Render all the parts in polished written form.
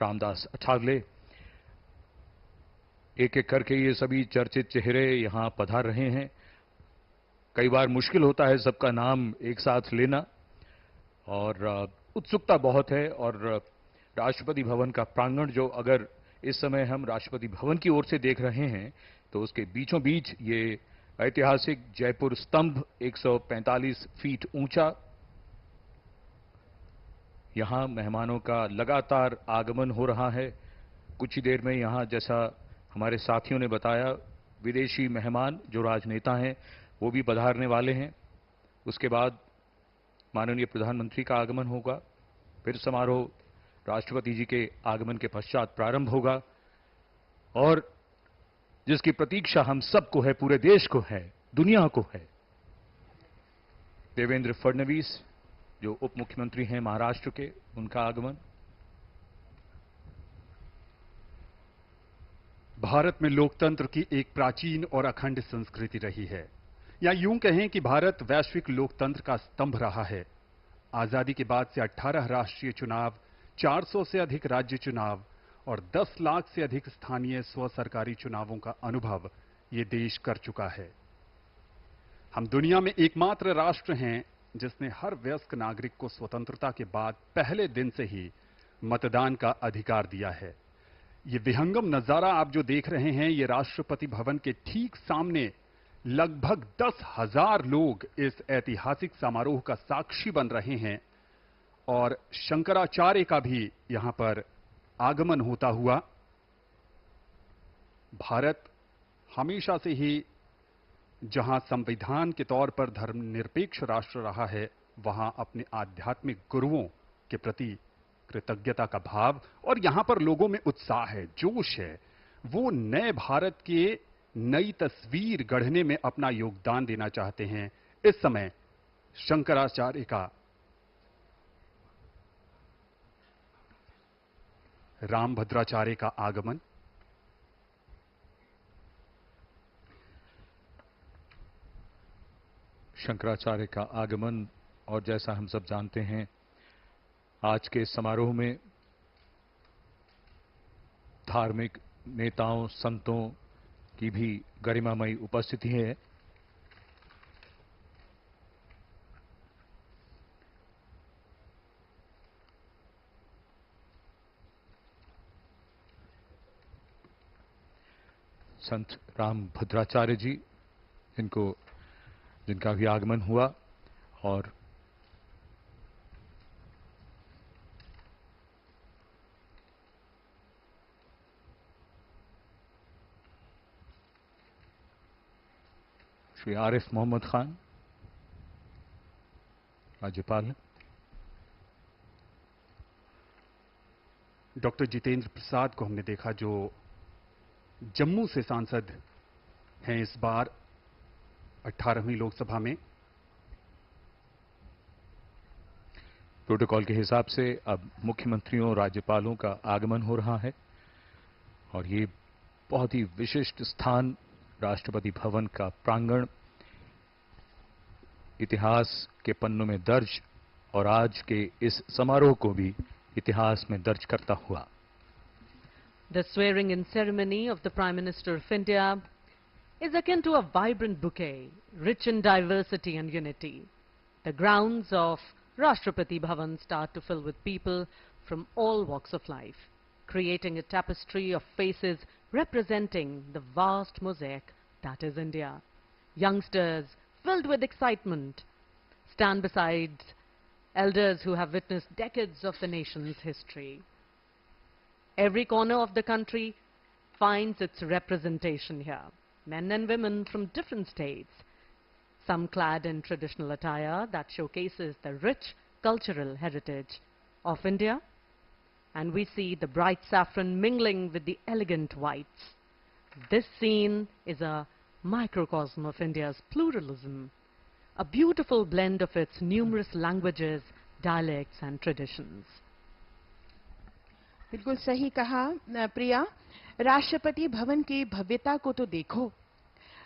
रामदास अठावले, एक एक करके ये सभी चर्चित चेहरे यहां पधार रहे हैं। कई बार मुश्किल होता है सबका नाम एक साथ लेना, और उत्सुकता बहुत है। और राष्ट्रपति भवन का प्रांगण, जो अगर इस समय हम राष्ट्रपति भवन की ओर से देख रहे हैं, तो उसके बीचों बीच ये ऐतिहासिक जयपुर स्तंभ 145 फीट ऊंचा, यहां मेहमानों का लगातार आगमन हो रहा है। कुछ ही देर में यहां, जैसा हमारे साथियों ने बताया, विदेशी मेहमान जो राजनेता हैं वो भी पधारने वाले हैं। उसके बाद माननीय प्रधानमंत्री का आगमन होगा, फिर समारोह राष्ट्रपति जी के आगमन के पश्चात प्रारंभ होगा, और जिसकी प्रतीक्षा हम सबको है, पूरे देश को है, दुनिया को है, देवेंद्र फडणवीस जो उप मुख्यमंत्री हैं महाराष्ट्र के, उनका आगमन। भारत में लोकतंत्र की एक प्राचीन और अखंड संस्कृति रही है, या यूं कहें कि भारत वैश्विक लोकतंत्र का स्तंभ रहा है। आजादी के बाद से 18 राष्ट्रीय चुनाव, 400 से अधिक राज्य चुनाव और 10 लाख से अधिक स्थानीय स्व सरकारी चुनावों का अनुभव ये देश कर चुका है। हम दुनिया में एकमात्र राष्ट्र हैं जिसने हर वयस्क नागरिक को स्वतंत्रता के बाद पहले दिन से ही मतदान का अधिकार दिया है। ये विहंगम नजारा आप जो देख रहे हैं, ये राष्ट्रपति भवन के ठीक सामने लगभग 10,000 लोग इस ऐतिहासिक समारोह का साक्षी बन रहे हैं, और शंकराचार्य का भी यहां पर आगमन होता हुआ। भारत हमेशा से ही जहां संविधान के तौर पर धर्मनिरपेक्ष राष्ट्र रहा है, वहां अपने आध्यात्मिक गुरुओं के प्रति कृतज्ञता का भाव और यहां पर लोगों में उत्साह है, जोश है। वो नए भारत के नई तस्वीर गढ़ने में अपना योगदान देना चाहते हैं। इस समय शंकराचार्य का, रामभद्राचार्य का आगमन। शंकराचार्य का आगमन, और जैसा हम सब जानते हैं, आज के समारोह में धार्मिक नेताओं, संतों की भी गरिमामयी उपस्थिति है। संत रामभद्राचार्य जी, जिनका भी आगमन हुआ, और श्री आरिफ मोहम्मद खान राज्यपाल, डॉक्टर जितेंद्र प्रसाद को हमने देखा, जो जम्मू से सांसद हैं इस बार 18वीं लोकसभा में। प्रोटोकॉल के हिसाब से अब मुख्यमंत्रियों और राज्यपालों का आगमन हो रहा है, और ये बहुत ही विशिष्ट स्थान, राष्ट्रपति भवन का प्रांगण, इतिहास के पन्नों में दर्ज, और आज के इस समारोह को भी इतिहास में दर्ज करता हुआ। The swearing-in ceremony of the Prime Minister of India is akin to a vibrant bouquet, rich in diversity and unity. The grounds of Rashtrapati Bhavan start to fill with people from all walks of life, creating a tapestry of faces representing the vast mosaic that is India. Youngsters, filled with excitement, stand beside elders who have witnessed decades of the nation's history. Every corner of the country finds its representation here. Men and women from different states, some clad in traditional attire that showcases the rich cultural heritage of India, and we see the bright saffron mingling with the elegant whites. This scene is a microcosm of India's pluralism, a beautiful blend of its numerous languages, dialects and traditions. बिल्कुल सही कहा प्रिया। राष्ट्रपति भवन की भव्यता को तो देखो।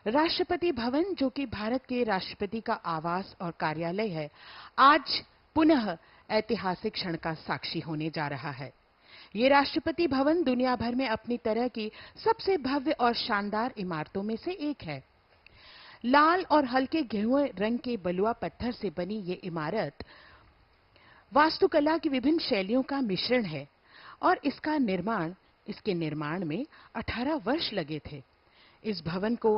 राष्ट्रपति भवन, जो कि भारत के राष्ट्रपति का आवास और कार्यालय है, आज पुनः ऐतिहासिक क्षण का साक्षी होने जा रहा है। ये राष्ट्रपति भवन दुनिया भर में अपनी तरह की सबसे भव्य और शानदार इमारतों में से एक है। लाल और हल्के गेहुए रंग के बलुआ पत्थर से बनी ये इमारत वास्तुकला की विभिन्न शैलियों का मिश्रण है और इसके निर्माण में 18 वर्ष लगे थे। इस भवन को